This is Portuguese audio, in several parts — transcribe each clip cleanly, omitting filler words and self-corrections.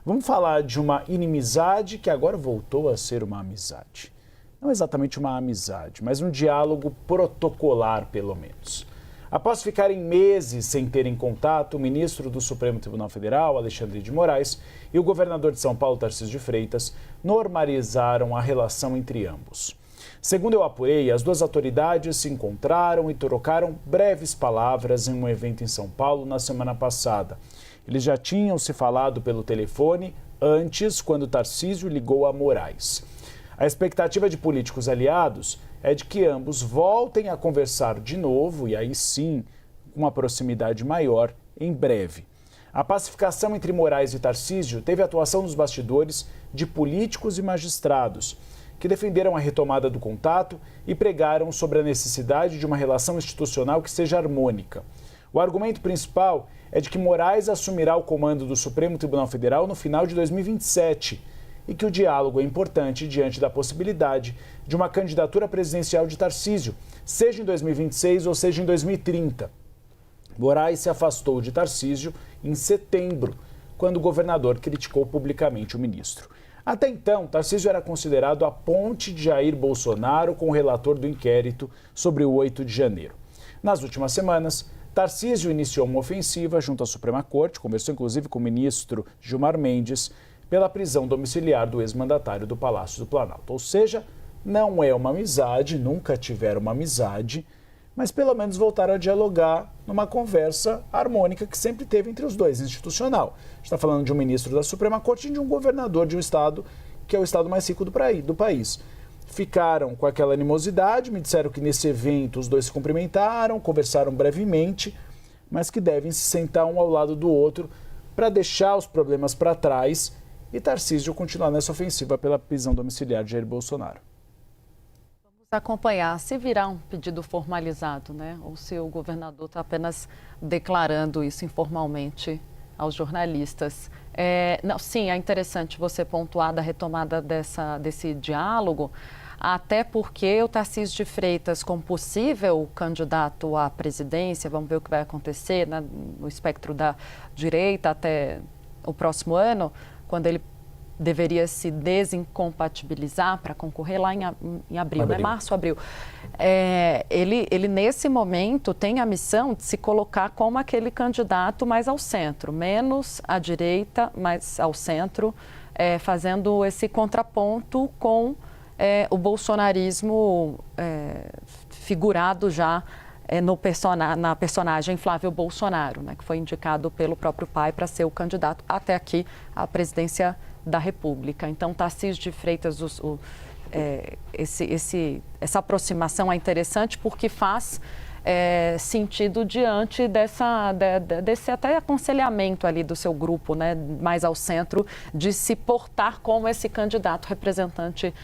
Vamos falar de uma inimizade que agora voltou a ser uma amizade. Não exatamente uma amizade, mas um diálogo protocolar, pelo menos. Após ficarem meses sem terem contato, o ministro do Supremo Tribunal Federal, Alexandre de Moraes, e o governador de São Paulo, Tarcísio de Freitas, normalizaram a relação entre ambos. Segundo eu apurei, as duas autoridades se encontraram e trocaram breves palavras em um evento em São Paulo na semana passada. Eles já tinham se falado pelo telefone antes, quando Tarcísio ligou a Moraes. A expectativa de políticos aliados é de que ambos voltem a conversar de novo, e aí sim, com uma proximidade maior, em breve. A pacificação entre Moraes e Tarcísio teve atuação nos bastidores de políticos e magistrados, que defenderam a retomada do contato e pregaram sobre a necessidade de uma relação institucional que seja harmônica. O argumento principal é de que Moraes assumirá o comando do Supremo Tribunal Federal no final de 2027 e que o diálogo é importante diante da possibilidade de uma candidatura presidencial de Tarcísio, seja em 2026 ou seja em 2030. Moraes se afastou de Tarcísio em setembro, quando o governador criticou publicamente o ministro. Até então, Tarcísio era considerado a ponte de Jair Bolsonaro com o relator do inquérito sobre o 8 de janeiro. Nas últimas semanas, Tarcísio iniciou uma ofensiva junto à Suprema Corte, conversou inclusive com o ministro Gilmar Mendes, pela prisão domiciliar do ex-mandatário do Palácio do Planalto. Ou seja, não é uma amizade, nunca tiveram uma amizade, mas pelo menos voltaram a dialogar numa conversa harmônica que sempre teve entre os dois, institucional. A gente está falando de um ministro da Suprema Corte e de um governador de um estado que é o estado mais rico do país. Ficaram com aquela animosidade, me disseram que nesse evento os dois se cumprimentaram, conversaram brevemente, mas que devem se sentar um ao lado do outro para deixar os problemas para trás e Tarcísio continuar nessa ofensiva pela prisão domiciliar de Jair Bolsonaro. Acompanhar se virá um pedido formalizado, né? Ou se o governador está apenas declarando isso informalmente aos jornalistas. Sim, é interessante você pontuar da retomada desse diálogo, até porque o Tarcísio de Freitas, como possível candidato à presidência, vamos ver o que vai acontecer, né, no espectro da direita até o próximo ano, quando ele deveria se desincompatibilizar para concorrer lá em abril, né? Março, abril. Ele, nesse momento, tem a missão de se colocar como aquele candidato mais ao centro, menos à direita, mais ao centro, fazendo esse contraponto com o bolsonarismo figurado já na personagem Flávio Bolsonaro, né, que foi indicado pelo próprio pai para ser o candidato até aqui à presidência da República. Então, Tarcísio de Freitas, essa aproximação é interessante porque faz sentido diante desse até aconselhamento ali do seu grupo, né, mais ao centro, de se portar como esse candidato representante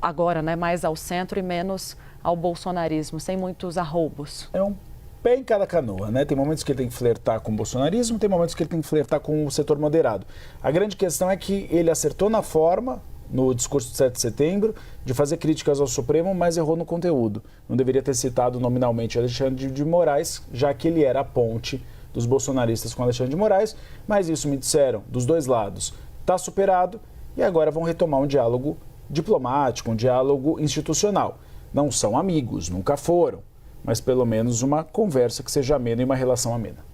agora, né, mais ao centro e menos ao bolsonarismo, sem muitos arroubos. É um pé em cada canoa, né? Tem momentos que ele tem que flertar com o bolsonarismo, tem momentos que ele tem que flertar com o setor moderado. A grande questão é que ele acertou na forma, no discurso de 7 de setembro, de fazer críticas ao Supremo, mas errou no conteúdo. Não deveria ter citado nominalmente Alexandre de Moraes, já que ele era a ponte dos bolsonaristas com Alexandre de Moraes, mas isso me disseram, dos dois lados, está superado e agora vão retomar um diálogo diplomático, um diálogo institucional. Não são amigos, nunca foram, mas pelo menos uma conversa que seja amena e uma relação amena.